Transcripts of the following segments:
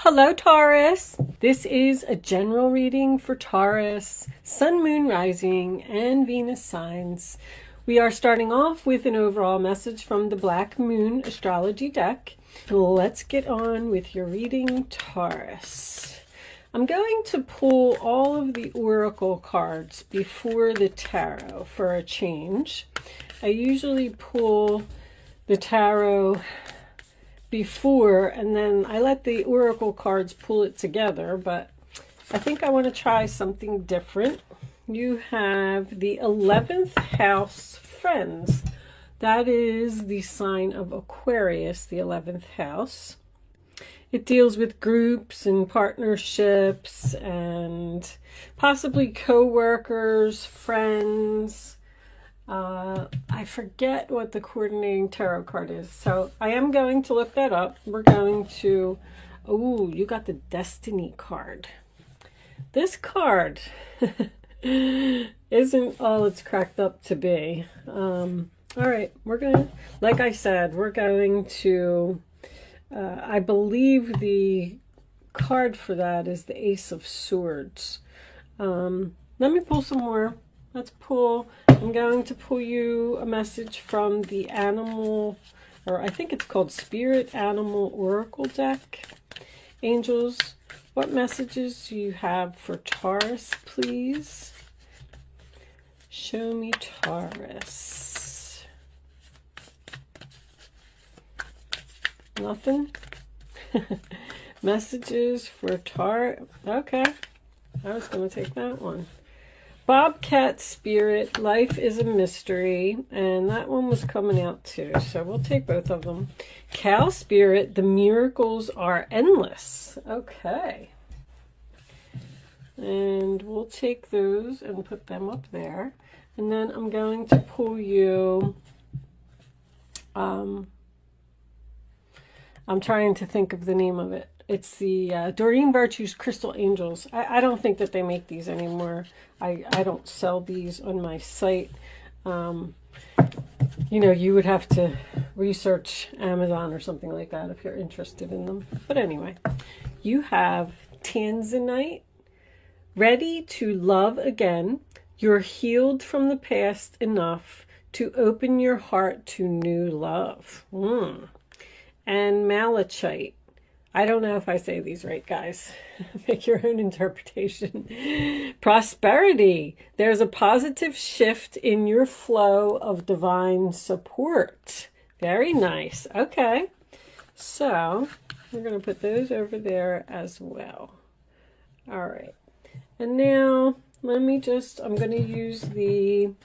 Hello, Taurus. This is a general reading for Taurus, Sun, Moon, Rising, and Venus signs. We are starting off with an overall message from the Black Moon astrology deck. Let's get on with your reading, Taurus. I'm going to pull all of the oracle cards before the tarot for a change. I usually pull the tarot before and then I let the oracle cards pull it together, but I think I want to try something different. You have the 11th house, friends. That is the sign of Aquarius, the 11th house. It deals with groups and partnerships and possibly co-workers, friends. I forget what the coordinating tarot card is, so I am going to look that up. We're going to, oh, you got the Destiny card. This card isn't all it's cracked up to be. All right, we're going to, like I said, we're going to, I believe the card for that is the Ace of Swords. Let me pull some more. Let's pull, I'm going to pull you a message from the animal, or I think it's called Spirit Animal Oracle deck. Angels, what messages do you have for Taurus, please? Show me Taurus. Nothing? Messages for Taurus. Okay, I was going to take that one. Bobcat Spirit, Life is a Mystery, and that one was coming out too, so we'll take both of them. Cow Spirit, The Miracles Are Endless. Okay. And we'll take those and put them up there. And then I'm going to pull you, I'm trying to think of the name of it. It's the Doreen Virtue's Crystal Angels. I don't think that they make these anymore. I don't sell these on my site. You know, you would have to research Amazon or something like that if you're interested in them. But anyway, you have Tanzanite, ready to love again. You're healed from the past enough to open your heart to new love. And Malachite. I don't know if I say these right, guys. Make your own interpretation. Prosperity. There's a positive shift in your flow of divine support. Very nice. Okay. So we're going to put those over there as well. All right. And now let me just, I'm going to use the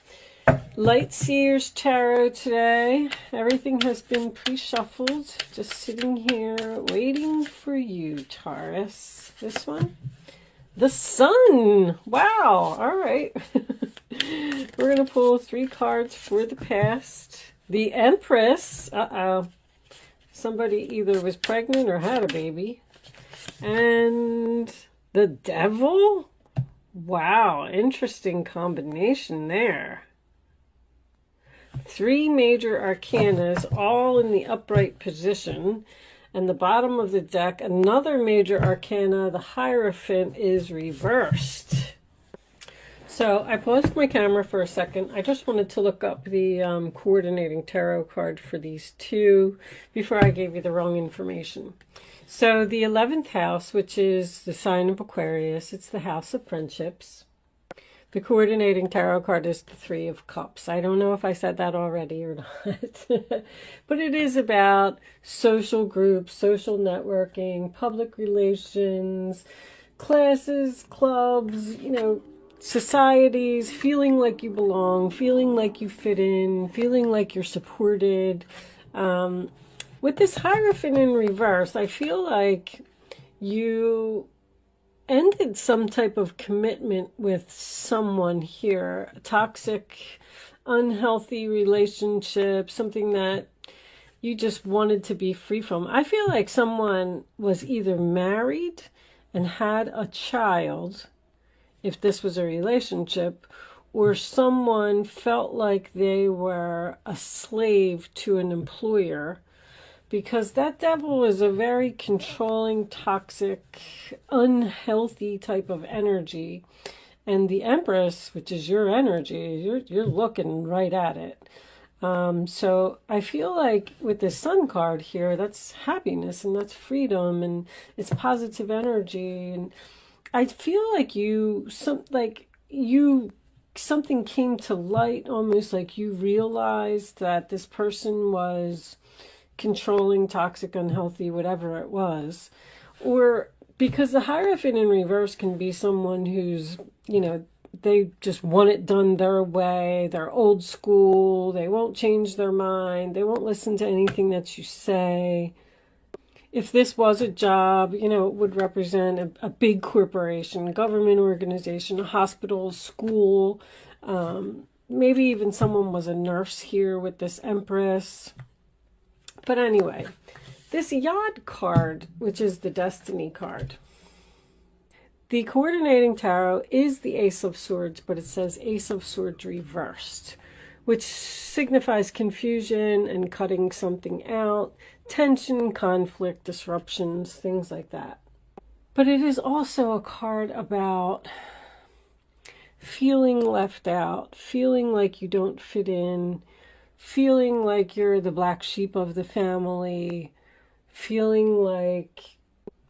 Light Seers Tarot today. Everything has been pre-shuffled. Just sitting here waiting for you, Taurus. This one. The Sun. Wow. All right. We're going to pull 3 cards for the past. The Empress. Uh-oh. Somebody either was pregnant or had a baby. And the Devil. Wow. Interesting combination there. 3 major arcanas, all in the upright position. And the bottom of the deck, another major arcana, the Hierophant, is reversed. So I paused my camera for a second. I just wanted to look up the coordinating tarot card for these 2 before I gave you the wrong information. So the 11th house, which is the sign of Aquarius, it's the house of friendships. The coordinating tarot card is the 3 of Cups. I don't know if I said that already or not. But it is about social groups, social networking, public relations, classes, clubs, you know, societies, feeling like you belong, feeling like you fit in, feeling like you're supported. With this Hierophant in reverse, I feel like you ended some type of commitment with someone here, a toxic, unhealthy relationship, something that you just wanted to be free from. I feel like someone was either married and had a child, if this was a relationship, or someone felt like they were a slave to an employer because that devil is a very controlling, toxic, unhealthy type of energy. And the Empress, which is your energy, you're looking right at it. So I feel like with the Sun card here, that's happiness and that's freedom and it's positive energy. And I feel like something came to light, almost like you realized that this person was controlling, toxic, unhealthy, whatever it was. Or because the Hierophant in reverse can be someone who's, they just want it done their way. They're old school. They won't change their mind. They won't listen to anything that you say. If this was a job, it would represent a big corporation, government organization, a hospital, school. Maybe even someone was a nurse here with this Empress. But anyway, this Yod card, which is the Destiny card. The coordinating tarot is the Ace of Swords, but it says Ace of Swords reversed, which signifies confusion and cutting something out, tension, conflict, disruptions, things like that. But it is also a card about feeling left out, feeling like you don't fit in, feeling like you're the black sheep of the family, feeling like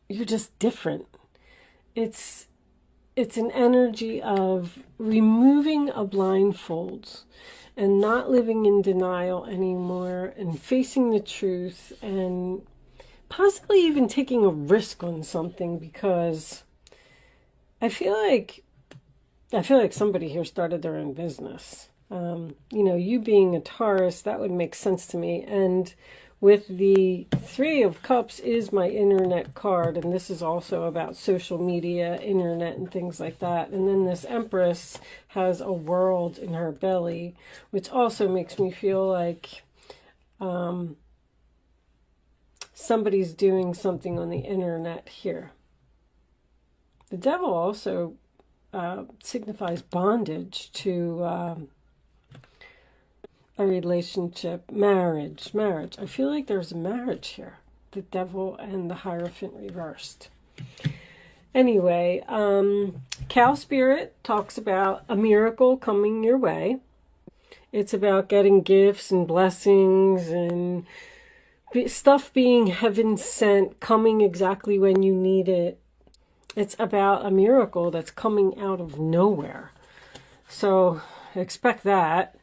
you're just different. It's an energy of removing a blindfold and not living in denial anymore and facing the truth and possibly even taking a risk on something, because I feel like somebody here started their own business. You being a Taurus, that would make sense to me. And with the Three of Cups is my internet card, and this is also about social media, internet, and things like that. And then this Empress has a world in her belly, which also makes me feel like somebody's doing something on the internet here. The Devil also signifies bondage to a relationship, marriage. I feel like there's a marriage here. The Devil and the Hierophant reversed. Anyway, Cow Spirit talks about a miracle coming your way. It's about getting gifts and blessings and stuff being heaven sent, coming exactly when you need it. It's about a miracle that's coming out of nowhere. So expect that.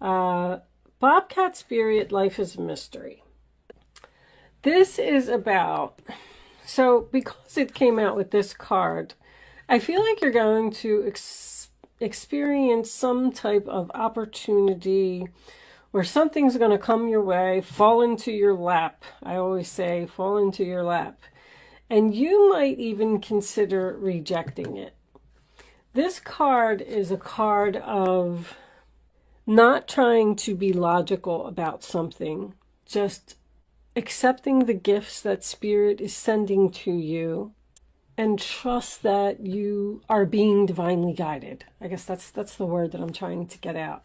Bobcat Spirit, Life is a Mystery. This is about, so because it came out with this card, I feel like you're going to experience some type of opportunity where something's going to come your way, fall into your lap. I always say fall into your lap. And you might even consider rejecting it. This card is a card of not trying to be logical about something, just accepting the gifts that Spirit is sending to you and trust that you are being divinely guided. I guess that's the word that I'm trying to get out.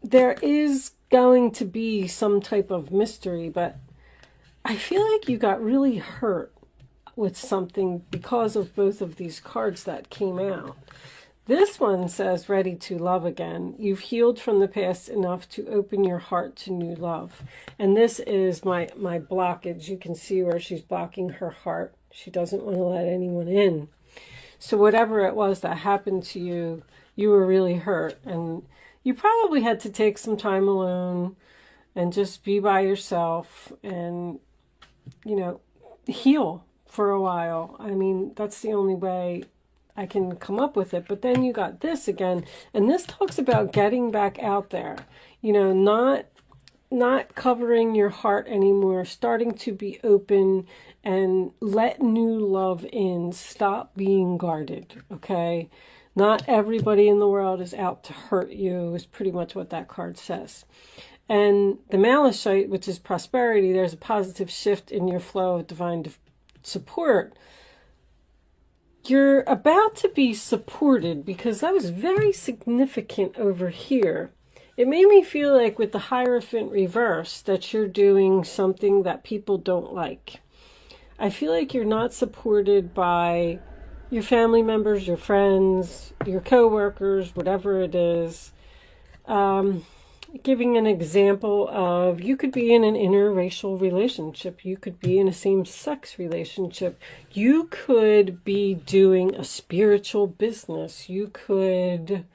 There is going to be some type of mystery, but I feel like you got really hurt with something because of both of these cards that came out. This one says, ready to love again. You've healed from the past enough to open your heart to new love. And this is my blockage. You can see where she's blocking her heart. She doesn't want to let anyone in. So whatever it was that happened to you, you were really hurt. And you probably had to take some time alone and just be by yourself and, heal for a while. I mean, that's the only way I can come up with it. But then you got this again, and this talks about getting back out there, not covering your heart anymore, starting to be open and let new love in. Stop being guarded, okay? Not everybody in the world is out to hurt you, is pretty much what that card says. And the Malachite, which is prosperity, there's a positive shift in your flow of divine support. You're about to be supported, because that was very significant over here. it made me feel like with the Hierophant reverse that you're doing something that people don't like. I feel like you're not supported by your family members, your friends, your co-workers, whatever it is. Giving an example of, you could be in an interracial relationship. You could be in a same-sex relationship. You could be doing a spiritual business. You could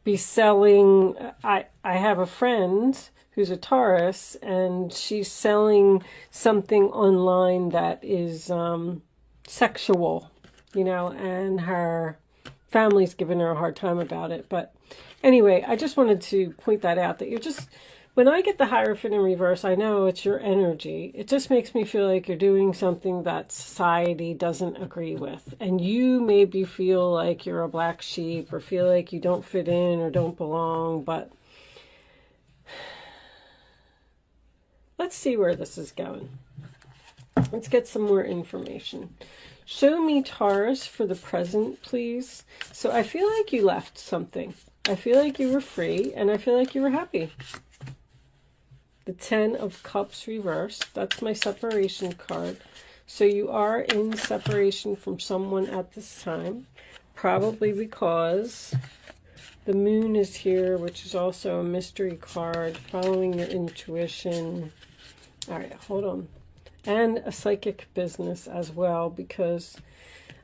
be selling. I have a friend who's a Taurus, and she's selling something online that is sexual, you know, and her family's giving her a hard time about it. But anyway, I just wanted to point that out, that you're just, when I get the Hierophant in reverse, I know it's your energy. It just makes me feel like you're doing something that society doesn't agree with. And you maybe feel like you're a black sheep, or feel like you don't fit in or don't belong. But let's see where this is going. Let's get some more information. Show me Taurus for the present, please. So I feel like you left something. I feel like you were free, and I feel like you were happy. The 10 of Cups reversed. That's my separation card. So you are in separation from someone at this time, probably because the moon is here, which is also a mystery card, following your intuition. All right, hold on. And a psychic business as well, because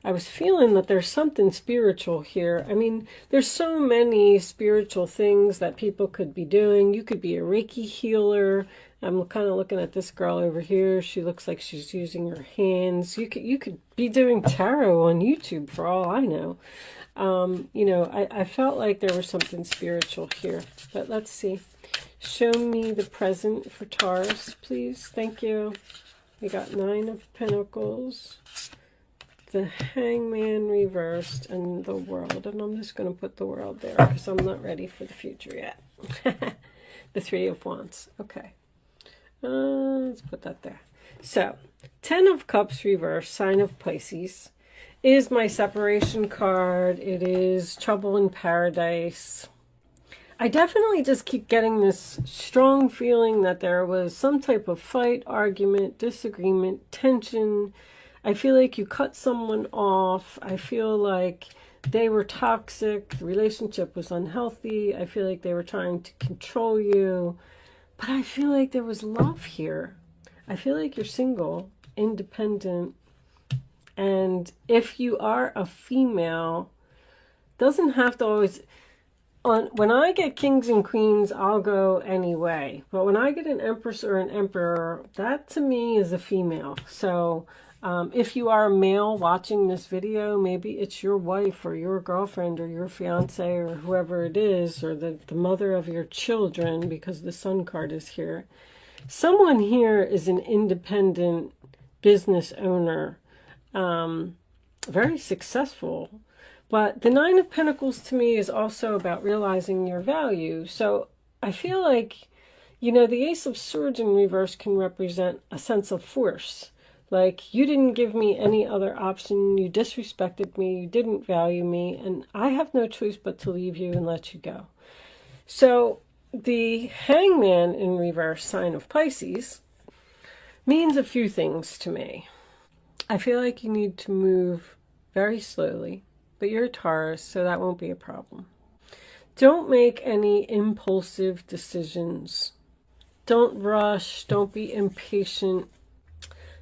I was feeling that there's something spiritual here. I mean, there's so many spiritual things that people could be doing. You could be a Reiki healer. I'm kind of looking at this girl over here. She looks like she's using her hands. You could be doing tarot on YouTube for all I know. You know, I felt like there was something spiritual here. But let's see. Show me the present for Taurus, please. Thank you. We got 9 of Pentacles, the Hangman reversed, and the World. And I'm just going to put the World there because I'm not ready for the future yet. The 3 of Wands. Okay. Let's put that there. So, 10 of Cups reversed, sign of Pisces, is my separation card. It is trouble in paradise. I definitely just keep getting this strong feeling that there was some type of fight, argument, disagreement, tension. I feel like you cut someone off. I feel like they were toxic. The relationship was unhealthy. I feel like they were trying to control you. But I feel like there was love here. I feel like you're single, independent. And if you are a female, doesn't have to always... When I get kings and queens, I'll go anyway. But when I get an empress or an emperor, that to me is a female. So if you are a male watching this video, maybe it's your wife or your girlfriend or your fiance or whoever it is, or the mother of your children, because the Sun card is here. Someone here is an independent business owner, very successful. But the 9 of Pentacles to me is also about realizing your value. So I feel like, you know, the Ace of Swords in reverse can represent a sense of force. Like, you didn't give me any other option. You disrespected me. You didn't value me. And I have no choice but to leave you and let you go. So the Hangman in reverse, sign of Pisces, means a few things to me. I feel like you need to move very slowly. But you're a Taurus, so that won't be a problem. Don't make any impulsive decisions. Don't rush. Don't be impatient.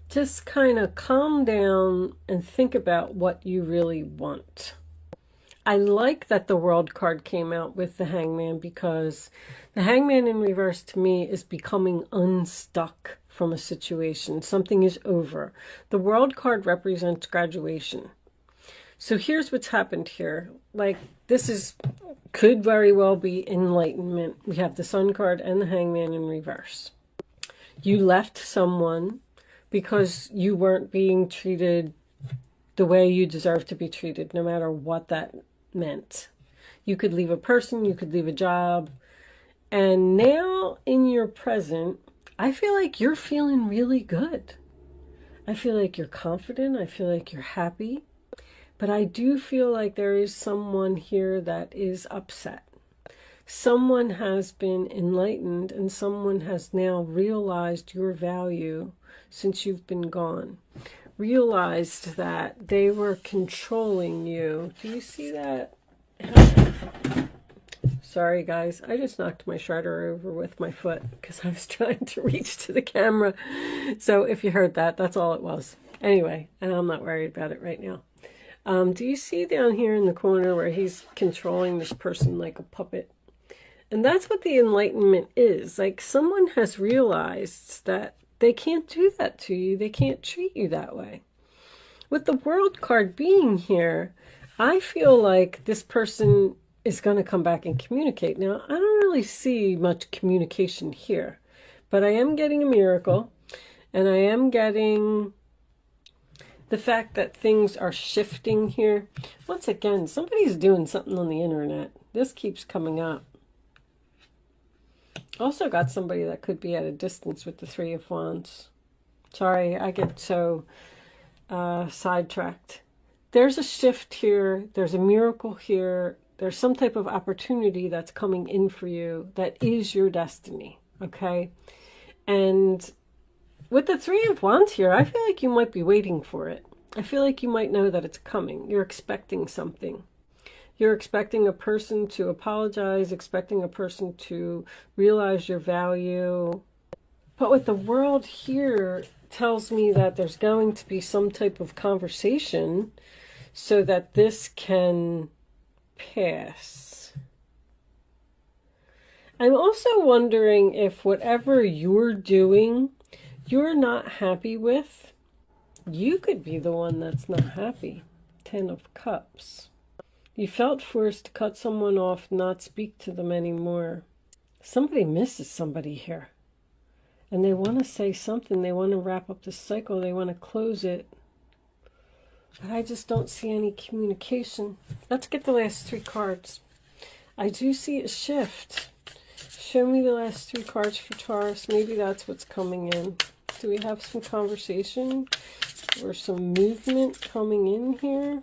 Just kind of calm down and think about what you really want. I like that the World card came out with the Hangman, because the Hangman in reverse to me is becoming unstuck from a situation. Something is over. The World card represents graduation. So here's what's happened here. Like, this could very well be enlightenment. We have the Sun card and the Hangman in reverse. You left someone because you weren't being treated the way you deserve to be treated, no matter what that meant. You could leave a person, you could leave a job. And now in your present, I feel like you're feeling really good. I feel like you're confident. I feel like you're happy. But I do feel like there is someone here that is upset. Someone has been enlightened and someone has now realized your value since you've been gone. Realized that they were controlling you. Do you see that? Sorry guys, I just knocked my shredder over with my foot because I was trying to reach to the camera. So if you heard that, that's all it was. Anyway, and I'm not worried about it right now. Do you see down here in the corner where he's controlling this person like a puppet? And that's what the enlightenment is. Like, someone has realized that they can't do that to you. They can't treat you that way. With the World card being here, I feel like this person is going to come back and communicate. Now, I don't really see much communication here, but I am getting a miracle, and I am getting the fact that things are shifting here. Once again, somebody's doing something on the internet. This keeps coming up. Also got somebody that could be at a distance with the Three of Wands. Sorry, I get so sidetracked. There's a shift here. There's a miracle here. There's some type of opportunity that's coming in for you that is your destiny, okay? And with the Three of Wands here, I feel like you might be waiting for it. I feel like you might know that it's coming. You're expecting something. You're expecting a person to apologize, expecting a person to realize your value. But with the World here, tells me that there's going to be some type of conversation so that this can pass. I'm also wondering if whatever you're doing, you're not happy with. You could be the one that's not happy. 10 of Cups. You felt forced to cut someone off, not speak to them anymore. Somebody misses somebody here. And they want to say something. They want to wrap up the cycle. They want to close it. But I just don't see any communication. Let's get the last 3 cards. I do see a shift. Show me the last 3 cards for Taurus. Maybe that's what's coming in. Do we have some conversation or some movement coming in here?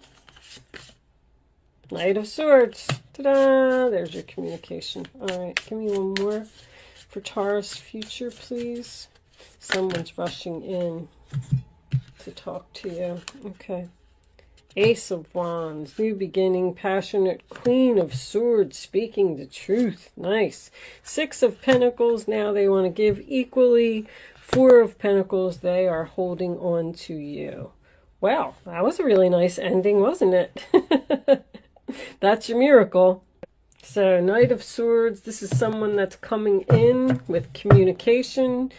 Knight of Swords. Ta-da! There's your communication. All right, give me one more for Taurus future, please. Someone's rushing in to talk to you. Okay. Ace of Wands, new beginning, passionate, Queen of Swords, speaking the truth. Nice. 6 of Pentacles, now they want to give equally. 4 of Pentacles, they are holding on to you. Wow, that was a really nice ending, wasn't it? That's your miracle. So, Knight of Swords, this is someone that's coming in with communication.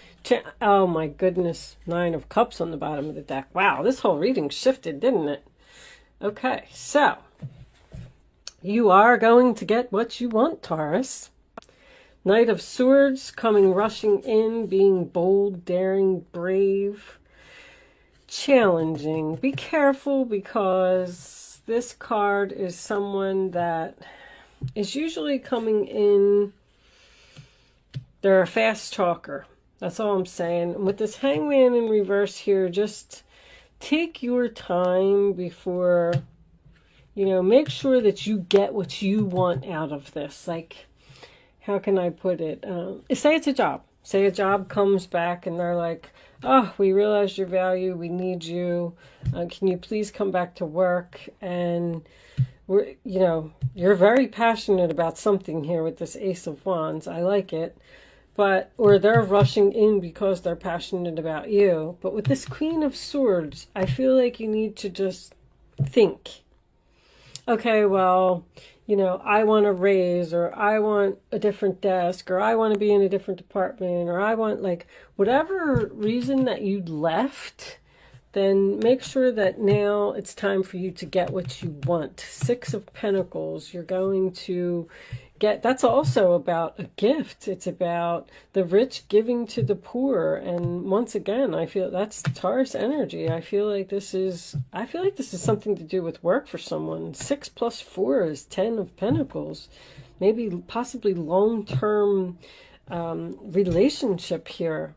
Oh my goodness, 9 of Cups on the bottom of the deck. Wow, this whole reading shifted, didn't it? Okay, so you are going to get what you want, Taurus. Knight of Swords coming rushing in, being bold, daring, brave, challenging. Be careful because this card is someone that is usually coming in. They're a fast talker. That's all I'm saying. And with this Hangman in reverse here, just take your time before, you know, make sure that you get what you want out of this. Like, how can I put it? Say it's a job. Say a job comes back and they're like, oh, we realize your value. We need you. Can you please come back to work? And we're, you know, you're very passionate about something here with this Ace of Wands. I like it. But, or they're rushing in because they're passionate about you. But with this Queen of Swords, I feel like you need to just think. Okay, well, you know, I want a raise, or I want a different desk, or I want to be in a different department, or I want, like, whatever reason that you left, then make sure that now it's time for you to get what you want. 6 of Pentacles, you're going to get, that's also about a gift. It's about the rich giving to the poor. And once again, I feel that's Taurus energy. I feel like this is something to do with work for someone. 6 plus 4 is 10 of Pentacles. Maybe possibly long-term relationship here.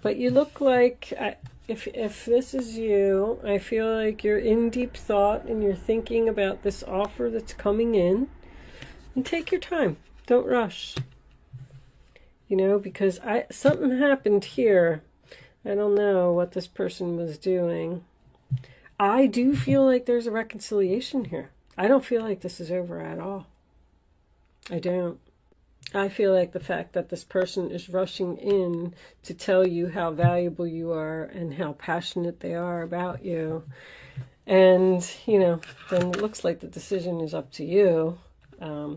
But you look like, if this is you, I feel like you're in deep thought and you're thinking about this offer that's coming in. And take your time. Don't rush. You know, because something happened here. I don't know what this person was doing. I do feel like there's a reconciliation here. I don't feel like this is over at all. I don't. I feel like the fact that this person is rushing in to tell you how valuable you are and how passionate they are about you. And, you know, then it looks like the decision is up to you.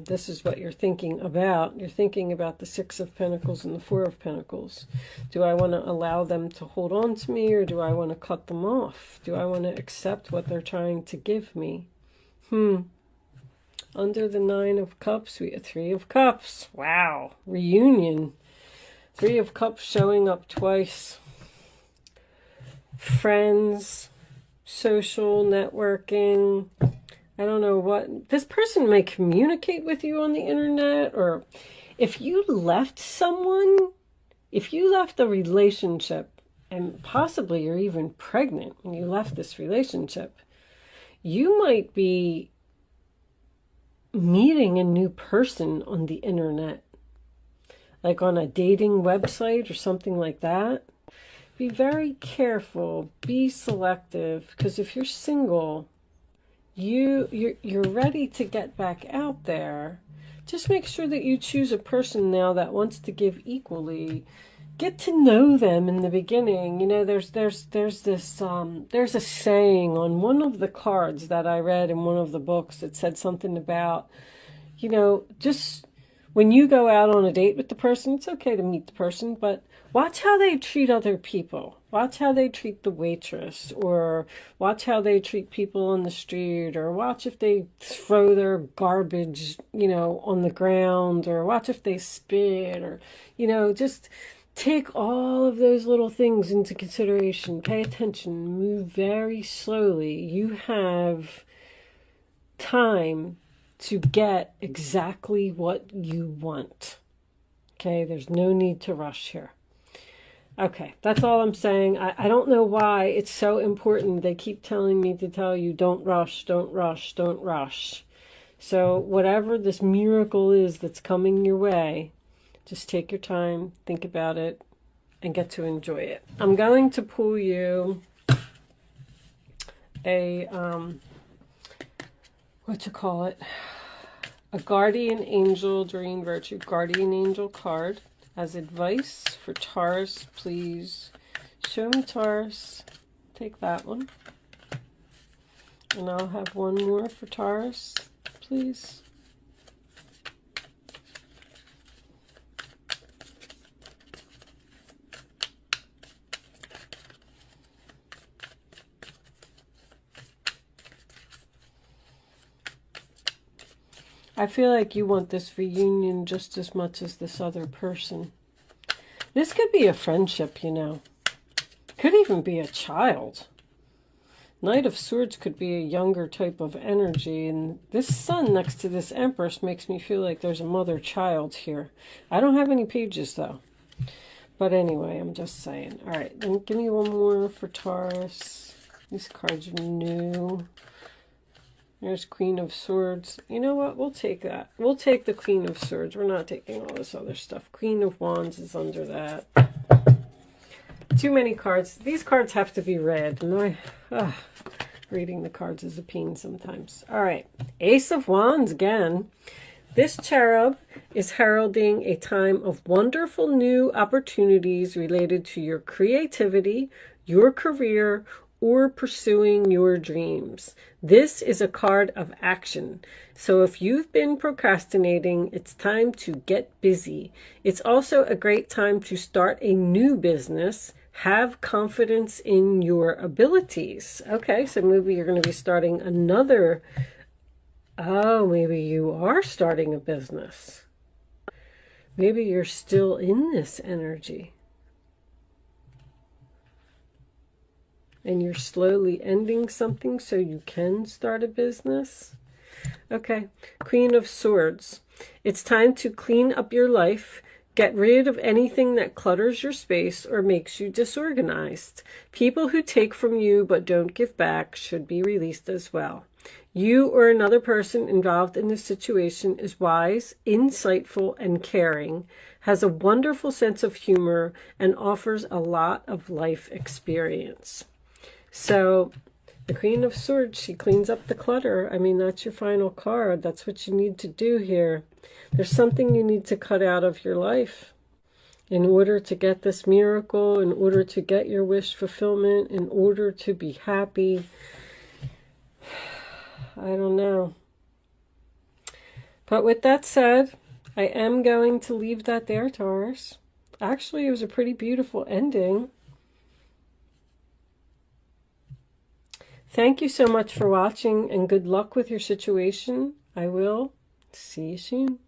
This is what you're thinking about. You're thinking about the Six of Pentacles and the Four of Pentacles. Do I want to allow them to hold on to me, or do I want to cut them off? Do I want to accept what they're trying to give me? Under the Nine of Cups, we have Three of Cups. Wow. Reunion. Three of Cups showing up twice. Friends. Social networking. I don't know what. This person may communicate with you on the internet, or if you left someone, if you left a relationship, and possibly you're even pregnant when you left this relationship, you might be meeting a new person on the internet, like on a dating website or something like that. Be very careful, be selective, because if you're single, you're ready to get back out there. Just make sure that you choose a person now that wants to give equally. Get to know them in the beginning. You know, there's a saying on one of the cards that I read in one of the books that said something about, you know, just when you go out on a date with the person, it's okay to meet the person, but watch how they treat other people. Watch how they treat the waitress, or watch how they treat people on the street, or watch if they throw their garbage, you know, on the ground, or watch if they spit, or, you know, just take all of those little things into consideration. Pay attention. Move very slowly. You have time to get exactly what you want. Okay, there's no need to rush here. Okay, that's all I'm saying. I don't know why it's so important. They keep telling me to tell you, don't rush, don't rush, don't rush. So whatever this miracle is that's coming your way, just take your time, think about it, and get to enjoy it. I'm going to pull you a, a guardian angel, Doreen Virtue, guardian angel card as advice for Taurus. Please show me Taurus. Take that one. And I'll have one more for Taurus, please. I feel like you want this reunion just as much as this other person. This could be a friendship, you know. Could even be a child. Knight of Swords could be a younger type of energy. And this Sun next to this Empress makes me feel like there's a mother-child here. I don't have any pages, though. But anyway, I'm just saying. All right, then give me one more for Taurus. These cards are new. There's Queen of Swords. You know what? We'll take that. We'll take the Queen of Swords. We're not taking all this other stuff. Queen of Wands is under that. Too many cards. These cards have to be read. And reading the cards is a pain sometimes. All right. Ace of Wands again. This cherub is heralding a time of wonderful new opportunities related to your creativity, your career, or pursuing your dreams. This is a card of action. So if you've been procrastinating, it's time to get busy. It's also a great time to start a new business. Have confidence in your abilities. Okay, so maybe you're going to be starting another. Oh, maybe you are starting a business. Maybe you're still in this energy. And you're slowly ending something so you can start a business. Okay, Queen of Swords. It's time to clean up your life. Get rid of anything that clutters your space or makes you disorganized. People who take from you but don't give back should be released as well. You or another person involved in this situation is wise, insightful, and caring, has a wonderful sense of humor, and offers a lot of life experience. So the Queen of Swords, she cleans up the clutter. I mean, that's your final card. That's what you need to do here. There's something you need to cut out of your life in order to get this miracle, in order to get your wish fulfillment, in order to be happy. I don't know. But with that said, I am going to leave that there, Taurus. Actually, it was a pretty beautiful ending. Thank you so much for watching, and good luck with your situation. I will see you soon.